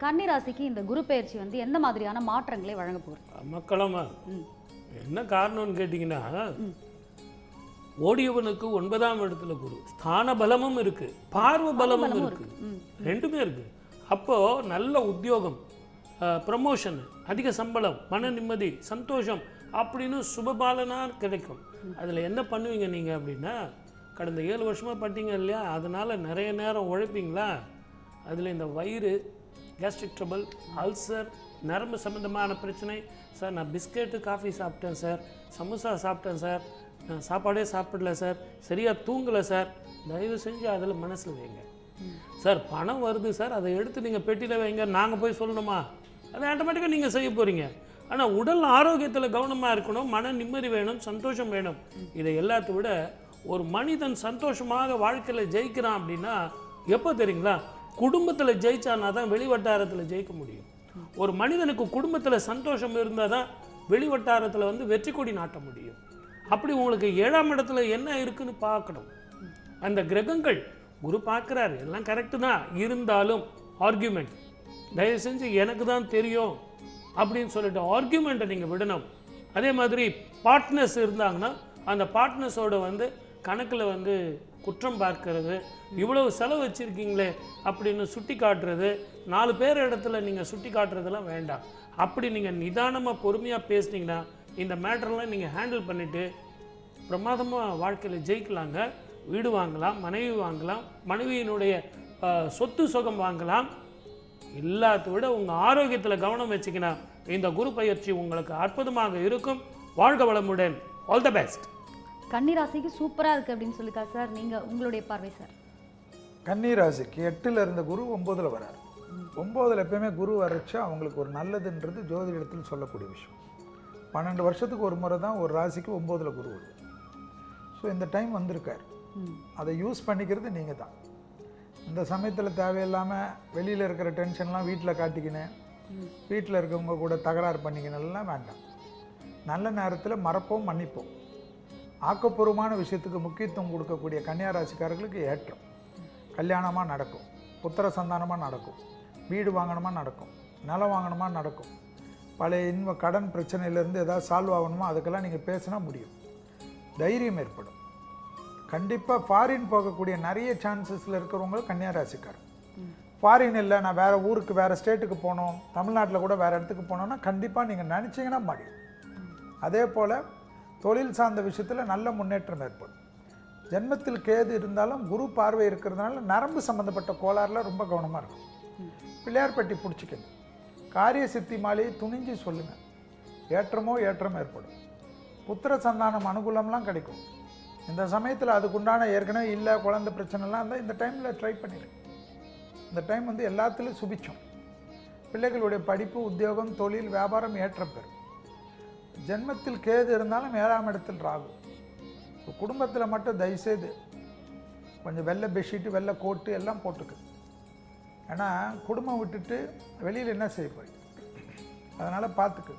கன்னி ராசிக்கு இந்த குரு பெயர்ச்சி வந்து எந்த மாதிரியான மாற்றங்களை வழங்க போகுது? மக்களமா என்ன காரணம்னு கேட்டிங்கன்னா, ஓடியவனுக்கு 9ஆம் இடத்துல குரு, ஸ்தான பலமும் இருக்கு, பார்வ பலமும் இருக்கு, ரெண்டுமே இருக்கு. அப்போ நல்ல உத்தியோகம், ப்ரமோஷன், அதிக சம்பளம், மன நிம்மதி, சந்தோஷம் அப்படின்னு சுபபாலனாக கிடைக்கும். அதில் என்ன பண்ணுவீங்க நீங்கள் அப்படின்னா, கடந்த 7 வருஷமாக பட்டீங்க இல்லையா, அதனால் நிறைய நேரம் உழைப்பீங்களா, அதில் இந்த வயிறு, கேஸ்ட்ரிக் ட்ரபிள், அல்சர், நரம்பு சம்மந்தமான பிரச்சனை, சார் நான் பிஸ்கெட்டு காஃபி சாப்பிட்டேன் சார், சமோசா சாப்பிட்டேன் சார், நான் சாப்பாடே சாப்பிடல சார், சரியாக தூங்கலை சார், தயவு செஞ்சு அதில் மனசில் வைங்க. சார் பணம் வருது சார், அதை எடுத்து நீங்கள் பெட்டியில் வைங்க, நாங்கள் போய் சொல்லணுமா? அதை ஆட்டோமேட்டிக்காக நீங்கள் செய்ய போகிறீங்க. ஆனால் உடல் ஆரோக்கியத்தில் கவனமாக இருக்கணும், மன நிம்மதி வேணும், சந்தோஷம் வேணும். இதை எல்லாத்த விட ஒரு மனிதன் சந்தோஷமாக வாழ்க்கையில் ஜெயிக்கிறான் அப்படின்னா எப்போ தெரியுங்களா? குடும்பத்தில் ஜெயிச்சானா தான் வெளிவட்டாரத்தில் ஜெயிக்க முடியும். ஒரு மனிதனுக்கு குடும்பத்தில் சந்தோஷம் இருந்தால் தான் வெளிவட்டாரத்தில் வந்து வெற்றி கொடி நாட்ட முடியும். அப்படி உங்களுக்கு 7ஆம் இடத்துல என்ன இருக்குன்னு பார்க்கணும். அந்த கிரகங்கள் குரு பார்க்குறாரு, எல்லாம் கரெக்டு தான், இருந்தாலும் ஆர்கியூமெண்ட், தயவு செஞ்சு எனக்கு தான் தெரியும் அப்படின்னு சொல்லிட்டு ஆர்கியூமெண்ட்டை நீங்கள் விடணும். அதே மாதிரி பார்ட்னர்ஸ் இருந்தாங்கன்னா அந்த பார்ட்னர்ஸோட வந்து கணக்கில் வந்து குற்றம் பார்க்கறது, இவ்வளவு செலவு வச்சுருக்கீங்களே அப்படின்னு சுட்டி காட்டுறது, 4 பேர் இடத்துல நீங்கள் சுட்டி காட்டுறதெல்லாம் வேண்டாம். அப்படி நீங்கள் நிதானமாக பொறுமையாக பேசுனீங்கன்னா இந்த மேட்டர்லாம் நீங்கள் ஹேண்டில் பண்ணிவிட்டு பிரமாதமாக வாழ்க்கையில் ஜெயிக்கலாங்க. வீடு வாங்கலாம், மனைவி வாங்கலாம், மனைவியினுடைய சொத்து சுகம் வாங்கலாம். எல்லாத்த விட உங்கள் ஆரோக்கியத்தில் கவனம் வச்சுக்கினா இந்த குரு பயிற்சி உங்களுக்கு அற்புதமாக இருக்கும். வாழ்க வளமுடன். All the best. கன்னி ராசிக்கு சூப்பராக இருக்குது அப்படின்னு சொல்லிக்கா சார், நீங்கள் உங்களுடைய பார்வை சார்? கன்னி ராசிக்கு 8ல் இருந்த குரு 9ல் வரார். 9ல் எப்பயுமே குரு வரைச்சா அவங்களுக்கு ஒரு நல்லதுன்றது ஜோதிடத்தில் சொல்லக்கூடிய விஷயம். 12 வருஷத்துக்கு ஒரு முறை தான் ஒரு ராசிக்கு 9ல் குரு வருது. ஸோ இந்த டைம் வந்திருக்கார், அதை யூஸ் பண்ணிக்கிறது நீங்கள் தான். இந்த சமயத்தில் தேவையில்லாமல் வெளியில் இருக்கிற டென்ஷன்லாம் வீட்டில் காட்டிக்கினேன், வீட்டில் இருக்கவங்க கூட தகராறு பண்ணிக்கினெல்லாம் வேண்டாம். நல்ல நேரத்தில் மறப்போம், மன்னிப்போம். ஆக்கப்பூர்வமான விஷயத்துக்கு முக்கியத்துவம் கொடுக்கக்கூடிய கன்னியா ராசிக்காரர்களுக்கு ஏற்றம். கல்யாணமாக நடக்கும், புத்திர சந்தானமாக நடக்கும், வீடு வாங்கணுமா நடக்கும், நிலம் வாங்கணுமா நடக்கும், பழைய கடன் பிரச்சனையிலேருந்து ஏதாவது சால்வ் ஆகணுமா அதுக்கெல்லாம் நீங்கள் பேசினா முடியும். தைரியம் ஏற்படும். கண்டிப்பாக ஃபாரின் போகக்கூடிய நிறைய சான்சஸில் இருக்கிறவங்க கன்னியா ராசிக்காரர். ஃபாரின் இல்லை, நான் வேறு ஊருக்கு, வேறு ஸ்டேட்டுக்கு போகணும், தமிழ்நாட்டில் கூட வேறு இடத்துக்கு போனோன்னா கண்டிப்பாக நீங்கள் நினச்சிங்கன்னா முடியும். அதே போல் தொழில் சார்ந்த விஷயத்தில் நல்ல முன்னேற்றம் ஏற்படும். ஜென்மத்தில் கேது இருந்தாலும் குரு பார்வை இருக்கிறதுனால நரம்பு சம்மந்தப்பட்ட கோளாறில் ரொம்ப கவனமாக இருக்கும். பிள்ளையார் பட்டி பிடிச்சிக்கணும். காரிய சித்தி மாலையை துணிஞ்சு சொல்லுங்கள், ஏற்றமோ ஏற்றம் ஏற்படும். புத்திர சந்தானம் அனுகூலம்லாம் கிடைக்கும். இந்த சமயத்தில் அதுக்குண்டான ஏற்கனவே இல்லை குழந்தை பிரச்சனைலாம் இருந்தால் இந்த டைமில் ட்ரை பண்ணிடுங்க. இந்த டைம் வந்து எல்லாத்துலேயும் சுபிச்சோம். பிள்ளைகளுடைய படிப்பு, உத்தியோகம், தொழில், வியாபாரம் ஏற்றம் பெறும். ஜென்மத்தில் கேது இருந்தாலும் 7ஆம் இடத்தில் ராகு. குடும்பத்தில் மட்டும் தயவுசெய்து கொஞ்சம் வெள்ளை பெட்ஷீட்டு, வெள்ளை கோட்டு எல்லாம் போட்டுக்கு. ஏன்னா குடும்பம் விட்டுட்டு வெளியில் என்ன செய்ய போறீங்க, அதனால் பார்த்துக்கு.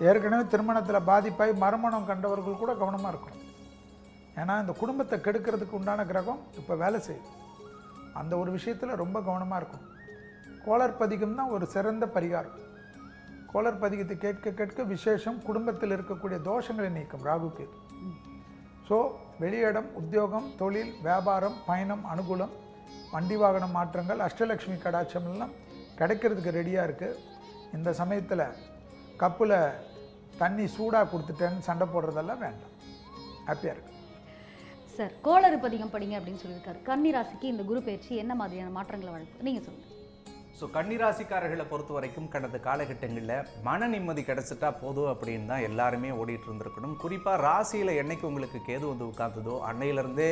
ஏற்கனவே திருமணத்தில் பாதிப்பாய் மறுமணம் கண்டவர்கள் கூட கவனமாக இருக்கணும். ஏன்னா இந்த குடும்பத்தை கெடுக்கிறதுக்கு உண்டான கிரகம் இப்போ வேலை செய்யுது. அந்த ஒரு விஷயத்தில் ரொம்ப கவனமாக இருக்கும். கோளர் பதிகம் தான் ஒரு சிறந்த பரிகாரம். கோளர் பதிகத்தை கேட்க கேட்க விசேஷம், குடும்பத்தில் இருக்கக்கூடிய தோஷங்களை நீக்கும் ராகு கேது. ஸோ வெளியிடம், உத்தியோகம், தொழில், வியாபாரம், பயணம் அனுகூலம், வண்டி வாகன மாற்றங்கள், அஷ்டலக்ஷ்மி கடாட்சம் எல்லாம் கிடைக்கிறதுக்கு ரெடியாக இருக்குது. இந்த சமயத்தில் கப்பில் தண்ணி சூடாக கொடுத்துட்டேன்னு சண்டை போடுறதெல்லாம் வேண்டாம். ஹாப்பியாக இருக்குது சார். கோளறு பதிகம் படிங்க அப்படின்னு சொல்லியிருக்காரு. கன்னி ராசிக்கு இந்த குரு பயிற்சி என்ன மாதிரியான மாற்றங்களை வழங்கும் நீங்கள் சொல்லுங்கள். ஸோ கன்னிராசிக்காரர்களை பொறுத்த வரைக்கும் கடந்த காலகட்டங்களில் மன நிம்மதி கிடச்சிட்டா போதும் அப்படின்னு தான் எல்லாருமே ஓடிட்டு இருந்திருக்கணும். குறிப்பாக ராசியில் என்னைக்கு உங்களுக்கு கேது வந்து உட்கார்ந்ததோ அன்னையிலேருந்தே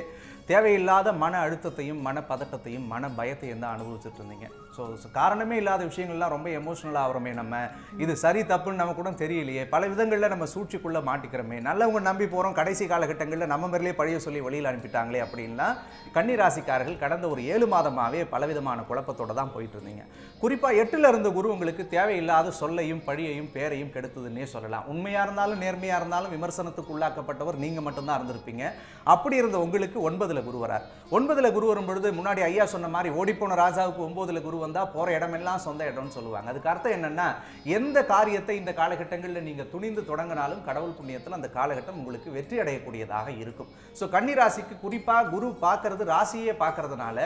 தேவையில்லாத மன அழுத்தத்தையும் மன பதட்டத்தையும் மன பயத்தையும் தான் அனுபவிச்சுட்டு இருந்தீங்க. ஸோ காரணமே இல்லாத விஷயங்கள்லாம் ரொம்ப எமோஷ்னலாக ஆகிறோமே, நம்ம இது சரி தப்புன்னு நம்ம கூட தெரியலையே, பல விதங்களில் நம்ம சூழ்ச்சிக்குள்ளே மாட்டிக்கிறோமே, நல்லவங்க நம்பி போகிறோம், கடைசி காலகட்டங்களில் நம்ம மேலே பழைய சொல்லி வெளியில் அனுப்பிட்டாங்களே அப்படின்லாம் கன்னிராசிக்காரர்கள் கடந்த ஒரு 7 மாதமாகவே பலவிதமான குழப்பத்தோடு தான் போயிட்டு இருந்தீங்க. குறிப்பாக 8ல் இருந்த குரு உங்களுக்கு தேவையில்லாத சொல்லையும் பழியையும் பேரையும் கெடுத்ததுன்னே சொல்லலாம். உண்மையாக இருந்தாலும் நேர்மையாக இருந்தாலும் விமர்சனத்துக்கு உள்ளாக்கப்பட்டவர் நீங்கள் மட்டும்தான் இருந்திருப்பீங்க. அப்படி இருந்த உங்களுக்கு 9ல் குரு வரார். 9ல் குரு வரும்பொழுது முன்னாடி ஐயா சொன்ன மாதிரி ஓடிப்போன ராஜாவுக்கு 9ல் குரு வந்தால் போகிற இடமெல்லாம் சொந்த இடம்னு சொல்லுவாங்க. அதுக்கு அர்த்தம் என்னென்னா, எந்த காரியத்தை இந்த காலகட்டங்களில் நீங்கள் துணிந்து தொடங்கினாலும் கடவுள் புண்ணியத்தில் அந்த காலகட்டம் உங்களுக்கு வெற்றி அடையக்கூடியதாக இருக்கும். ஸோ கன்னிராசிக்கு குறிப்பாக குரு பார்க்கறது ராசியே பார்க்கறதுனால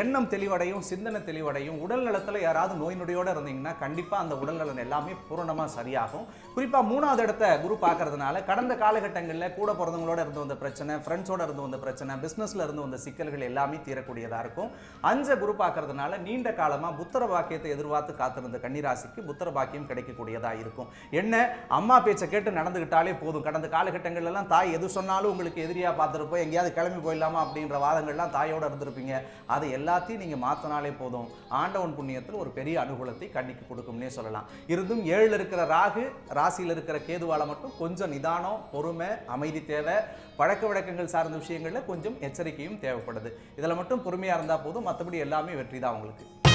எண்ணம் தெளிவடையும், சிந்தனை தெளிவடையும். உடல் நலத்தில் யாராவது நோய் நொடியோடு இருந்தீங்கன்னா கண்டிப்பாக அந்த உடல் நலன் எல்லாமே பூரணமாக சரியாகும். குறிப்பாக 3வது இடத்த குரு பார்க்கறதுனால கடந்த காலகட்டங்களில் கூட பிறந்தவங்களோட இருந்து வந்த பிரச்சனை, ஃப்ரெண்ட்ஸோட இருந்து வந்த பிரச்சனை, பிஸ்னஸில் இருந்து வந்த சிக்கல்கள் எல்லாமே தீரக்கூடியதாக இருக்கும். 5 குரு பார்க்கறதுனால நீண்ட காலமாக புத்திர பாக்கியத்தை எதிர்பார்த்து காத்திருந்த கன்னிராசிக்கு புத்திர பாக்கியம் கிடைக்கக்கூடியதாக இருக்கும். என்ன அம்மா பேச்சை கேட்டு நடந்துக்கிட்டாலே போதும். கடந்த காலகட்டங்கள்லாம் தாய் எது சொன்னாலும் உங்களுக்கு எதிரியாக பார்த்துருப்போம், எங்கேயாவது கிளம்பி போயிடலாமா அப்படின்ற வாதங்கள்லாம் தாயோட இருந்திருப்பீங்க. அது எல்லாத்தையும் நீங்கள் மாற்றினாலே போதும். ஆண்டவன் புண்ணியத்தில் ஒரு பெரிய அனுகூலத்தை கண்ணிக்கு கொடுக்கும்னே சொல்லலாம். இருந்தும் 7ல் இருக்கிற ராகு, ராசியில் இருக்கிற கேதுவால மட்டும் கொஞ்சம் நிதானம், பொறுமை, அமைதி தேவை. பழக்க வழக்கங்கள் சார்ந்த விஷயங்களில் கொஞ்சம் எச்சரிக்கையும் தேவைப்படுது. இதில் மட்டும் பொறுமையாக இருந்தால் போதும், மற்றபடி எல்லாமே வெற்றி தான் உங்களுக்கு.